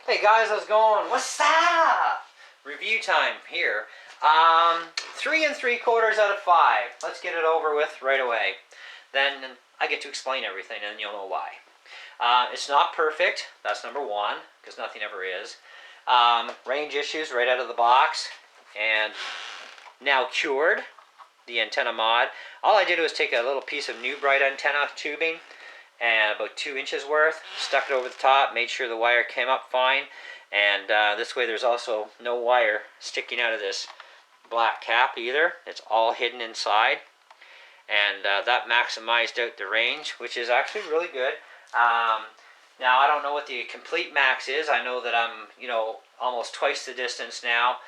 Hey guys, how's it going? What's up? Review time here. 3 3/4 out of 5. Let's get it over with right away. Then I get to explain everything and you'll know why. It's not perfect. That's number one, because nothing ever is. Range issues right out of the box. And now cured. The antenna mod. All I did was take a little piece of new bright antenna tubing and about 2 inches worth, stuck it over the top, made sure the wire came up fine, and this way there's also no wire sticking out of this black cap either. It's all hidden inside, and that maximized out the range, which is actually really good. Now I don't know what the complete max is. I know that I'm almost twice the distance now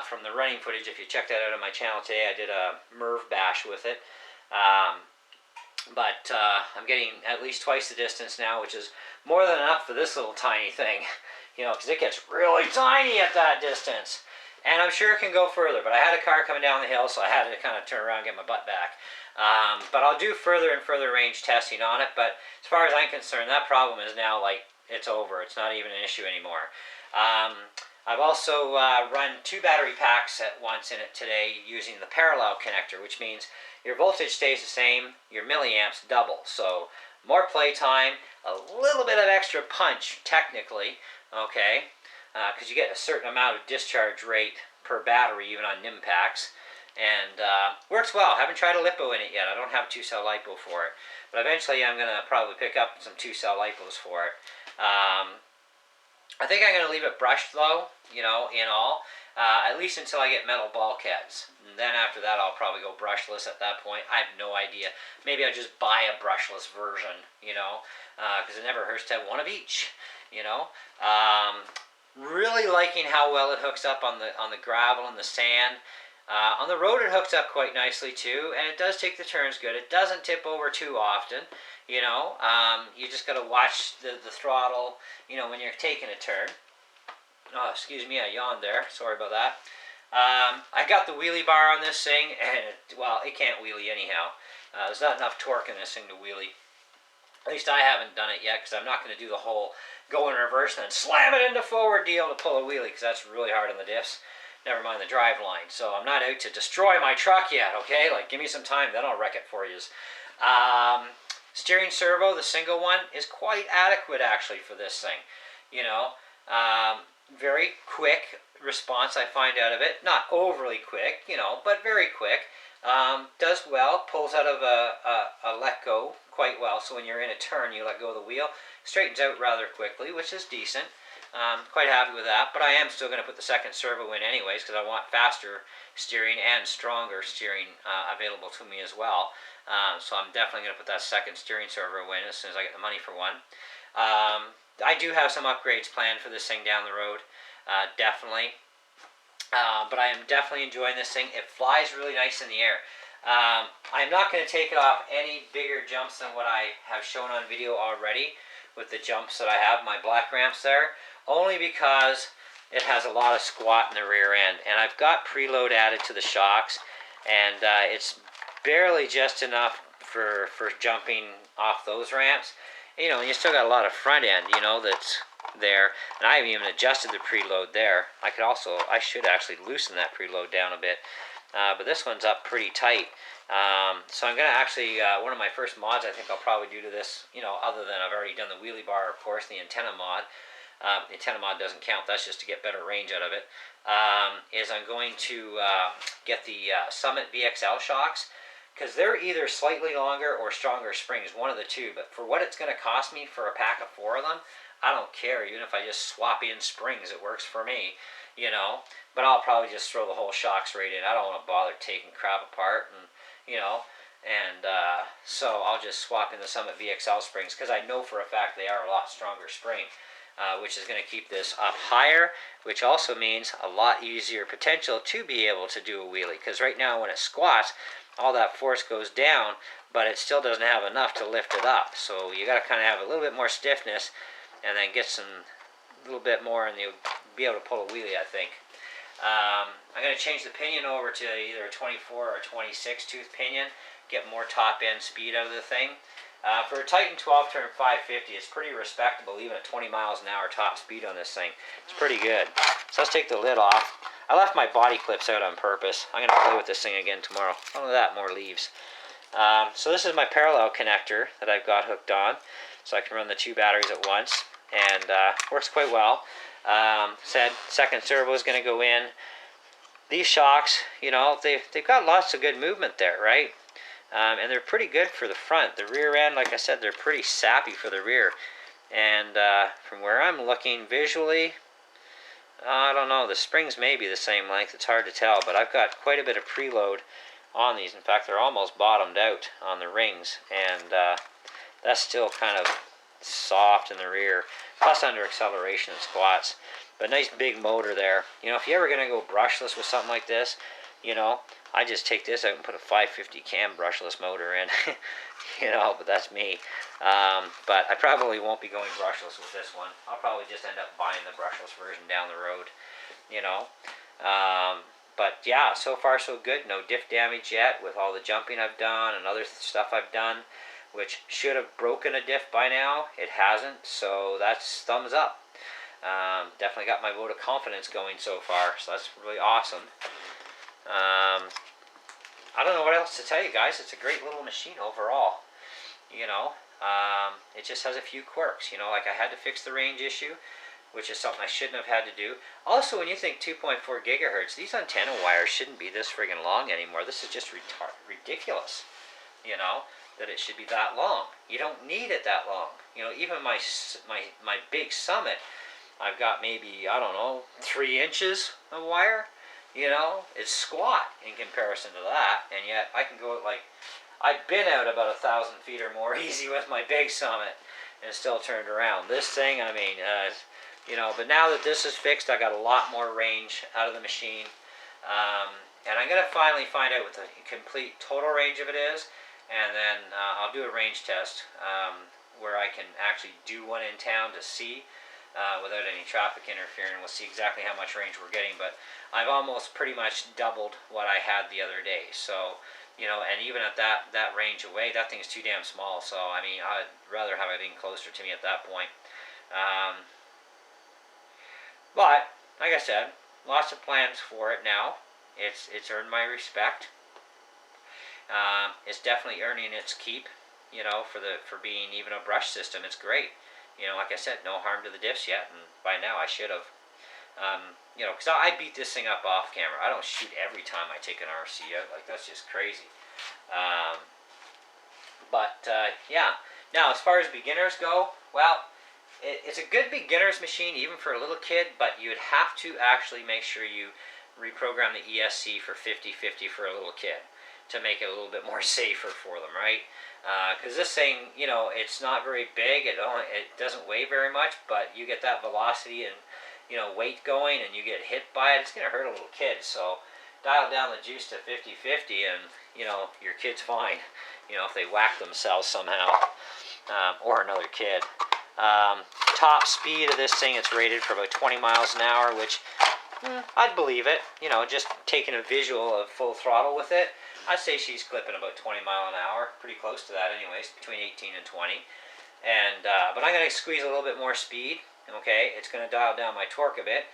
from the running footage. If you check that out on my channel today, I did a Merv bash with it. But I'm getting at least twice the distance now, which is more than enough for this little tiny thing, because it gets really tiny at that distance. And I'm sure it can go further, but I had a car coming down the hill, so I had to kind of turn around and get my butt back. But I'll do further and further range testing on it, but as far as I'm concerned, that problem is now, it's over. It's not even an issue anymore. I've also run 2 battery packs at once in it today using the parallel connector, which means your voltage stays the same, your milliamps double. So more playtime, a little bit of extra punch technically, okay, because you get a certain amount of discharge rate per battery even on NIM packs, and works well. I haven't tried a lipo in it yet. I don't have a 2-cell lipo for it, but eventually I'm going to probably pick up some 2-cell lipos for it. I think I'm going to leave it brushed though, in all, at least until I get metal bulkheads. And then after that I'll probably go brushless at that point. I have no idea. Maybe I'll just buy a brushless version, because it never hurts to have one of each, Really liking how well it hooks up on the gravel and the sand. On the road it hooks up quite nicely too, and it does take the turns good. It doesn't tip over too often, you just got to watch the throttle, when you're taking a turn. Oh, excuse me, I yawned there. Sorry about that. I got the wheelie bar on this thing, and it can't wheelie anyhow. There's not enough torque in this thing to wheelie. At least I haven't done it yet, because I'm not going to do the whole go in reverse and then slam it into forward deal to pull a wheelie, because that's really hard on the diffs. Never mind the drive line. So I'm not out to destroy my truck yet, okay? Give me some time, then I'll wreck it for you. Steering servo, the single one, is quite adequate actually for this thing. Very quick response I find out of it. Not overly quick, but very quick. Does well, pulls out of a let go quite well. So when you're in a turn, you let go of the wheel. Straightens out rather quickly, which is decent. Quite happy with that, but I am still going to put the second servo in anyways, because I want faster steering and stronger steering available to me as well. So I'm definitely going to put that second steering servo in as soon as I get the money for one. I do have some upgrades planned for this thing down the road, definitely. But I am definitely enjoying this thing. It flies really nice in the air. I'm not going to take it off any bigger jumps than what I have shown on video already with the jumps that I have, my black ramps there. Only because it has a lot of squat in the rear end, and I've got preload added to the shocks, and it's barely just enough for jumping off those ramps. And you still got a lot of front end, that's there, and I haven't even adjusted the preload there. I should actually loosen that preload down a bit, but this one's up pretty tight. So I'm going to actually, one of my first mods I think I'll probably do to this, other than I've already done the wheelie bar, of course, the antenna mod. The antenna mod doesn't count, that's just to get better range out of it, is I'm going to get the Summit VXL shocks, because they're either slightly longer or stronger springs, one of the two, but for what it's going to cost me for a pack of 4 of them, I don't care. Even if I just swap in springs, it works for me, but I'll probably just throw the whole shocks right in. I don't want to bother taking crap apart, and so I'll just swap in the Summit VXL springs, because I know for a fact they are a lot stronger spring. Which is going to keep this up higher, which also means a lot easier potential to be able to do a wheelie, because right now when it squats, all that force goes down, but it still doesn't have enough to lift it up. So you got to kind of have a little bit more stiffness, and then get a little bit more, and you'll be able to pull a wheelie, I think. I'm going to change the pinion over to either a 24 or 26 tooth pinion, get more top end speed out of the thing. For a Titan 12 turn 550, it's pretty respectable, even at 20 miles an hour top speed on this thing. It's pretty good. So let's take the lid off. I left my body clips out on purpose. I'm going to play with this thing again tomorrow. Oh, that, more leaves. So this is my parallel connector that I've got hooked on, so I can run the 2 batteries at once, and works quite well. Said second servo is going to go in. These shocks, you know, they've got lots of good movement there, right? And they're pretty good for the front. The rear end, like I said, they're pretty sappy for the rear. And from where I'm looking visually, I don't know, the springs may be the same length. It's hard to tell, but I've got quite a bit of preload on these. In fact, they're almost bottomed out on the rings, and that's still kind of soft in the rear, plus under acceleration and squats. But nice big motor there. You know, if you're ever going to go brushless with something like this, you know, I just take this out and put a 550 cam brushless motor in. You know, but that's me. But I probably won't be going brushless with this one. I'll probably just end up buying the brushless version down the road, you know. But yeah, so far so good. No diff damage yet with all the jumping I've done and other stuff I've done, which should have broken a diff by now. It hasn't, so that's thumbs up. Definitely got my vote of confidence going so far, so that's really awesome. I don't know what else to tell you guys. It's a great little machine overall. You know, it just has a few quirks. You know, like I had to fix the range issue, which is something I shouldn't have had to do. Also, when you think 2.4 gigahertz, these antenna wires shouldn't be this friggin' long anymore. This is just ridiculous, you know, that it should be that long. You don't need it that long. You know, even my big Summit, I've got maybe, I don't know, 3 inches of wire. You know, it's squat in comparison to that, and yet I can go at like, I've been out about 1,000 feet or more easy with my big Summit and still turned around. This thing, I mean, you know, but now that this is fixed, I got a lot more range out of the machine. And I'm going to finally find out what the complete total range of it is, and then I'll do a range test where I can actually do one in town to see without any traffic interfering. We'll see exactly how much range we're getting, but I've almost pretty much doubled what I had the other day. So, you know, and even at that range away, that thing's too damn small. So, I mean, I'd rather have it in closer to me at that point. But, like I said, lots of plans for it now. It's earned my respect. It's definitely earning its keep, you know, for being even a brush system. It's great. You know, like I said, no harm to the diffs yet, and by now I should have. You know, because I beat this thing up off camera. I don't shoot every time I take an RC out. Like, that's just crazy. Yeah. Now, as far as beginners go, well, it's a good beginner's machine, even for a little kid, but you'd have to actually make sure you reprogram the ESC for 50-50 for a little kid to make it a little bit more safer for them, right? Because this thing, you know, it's not very big. It doesn't weigh very much, but you get that velocity and, you know, weight going, and you get hit by it, it's going to hurt a little kid. So dial down the juice to 50-50, and, you know, your kid's fine. You know, if they whack themselves somehow, or another kid. Top speed of this thing, it's rated for about 20 miles an hour, which I'd believe it. You know, just taking a visual of full throttle with it, I'd say she's clipping about 20 miles an hour, pretty close to that anyways, between 18 and 20. And but I'm going to squeeze a little bit more speed. Okay, it's going to dial down my torque a bit,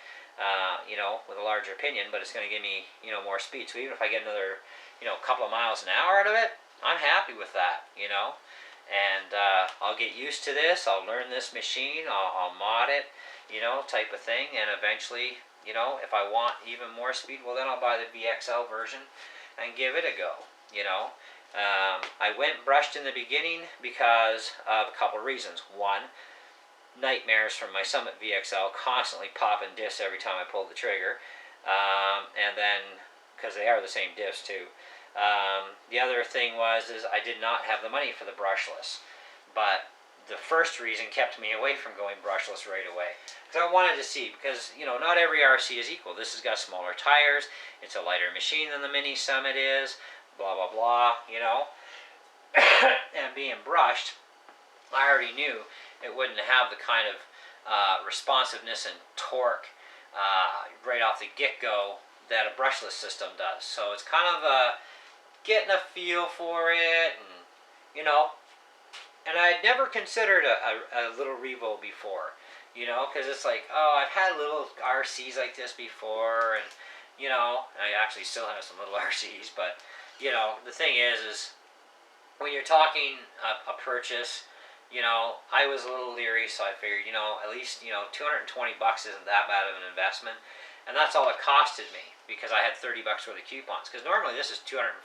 you know, with a larger pinion, but it's going to give me, you know, more speed. So even if I get another, you know, couple of miles an hour out of it, I'm happy with that, you know. And I'll get used to this. I'll learn this machine. I'll mod it, you know, type of thing. And eventually, you know, if I want even more speed, well, then I'll buy the VXL version and give it a go, you know. I went brushed in the beginning because of a couple reasons. One, nightmares from my Summit VXL, constantly popping diffs every time I pulled the trigger. And then, because they are the same diffs too. The other thing was I did not have the money for the brushless. But the first reason kept me away from going brushless right away. Because I wanted to see, because, you know, not every RC is equal. This has got smaller tires, it's a lighter machine than the Mini Summit is, blah, blah, blah, you know. And being brushed, I already knew it wouldn't have the kind of responsiveness and torque right off the get-go that a brushless system does. So it's kind of getting a feel for it, and, you know, And I had never considered a little Revo before, you know, because it's like, oh, I've had little RCs like this before, and you know, I actually still have some little RCs, but you know, the thing is when you're talking a purchase, you know, I was a little leery, so I figured, you know, at least, you know, $220 isn't that bad of an investment, and that's all it costed me because I had $30 worth of coupons. Because normally this is $250.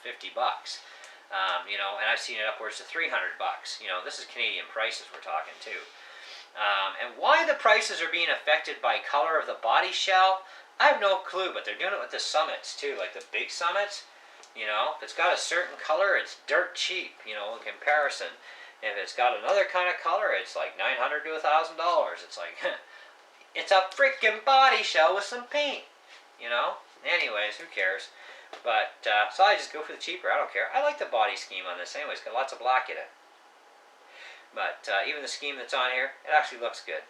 You know, and I've seen it upwards to $300. You know, this is Canadian prices we're talking too. And why the prices are being affected by color of the body shell, I have no clue. But they're doing it with the summits too, like the big summits. You know, if it's got a certain color, it's dirt cheap. You know, in comparison. If it's got another kind of color, it's like $900 to $1,000. It's like, it's a freaking body shell with some paint. You know. Anyways, who cares? But, so I just go for the cheaper. I don't care. I like the body scheme on this anyways. Got lots of black in it. But even the scheme that's on here, it actually looks good.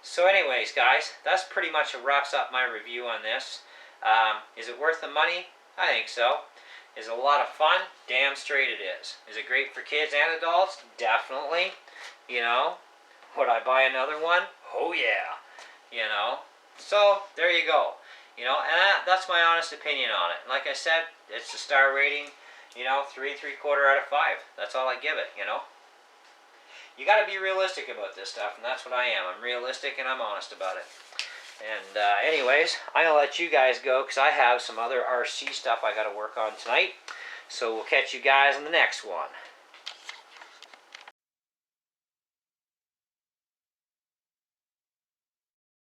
So anyways, guys, that's pretty much wraps up my review on this. Is it worth the money? I think so. Is it a lot of fun? Damn straight it is. Is it great for kids and adults? Definitely. You know. Would I buy another one? Oh yeah. You know. So, there you go. You know, and that's my honest opinion on it. And like I said, it's a star rating, you know, 3 3/4 out of 5. That's all I give it, you know. You got to be realistic about this stuff, and that's what I am. I'm realistic and I'm honest about it. And anyways, I'm going to let you guys go because I have some other RC stuff I got to work on tonight. So we'll catch you guys on the next one.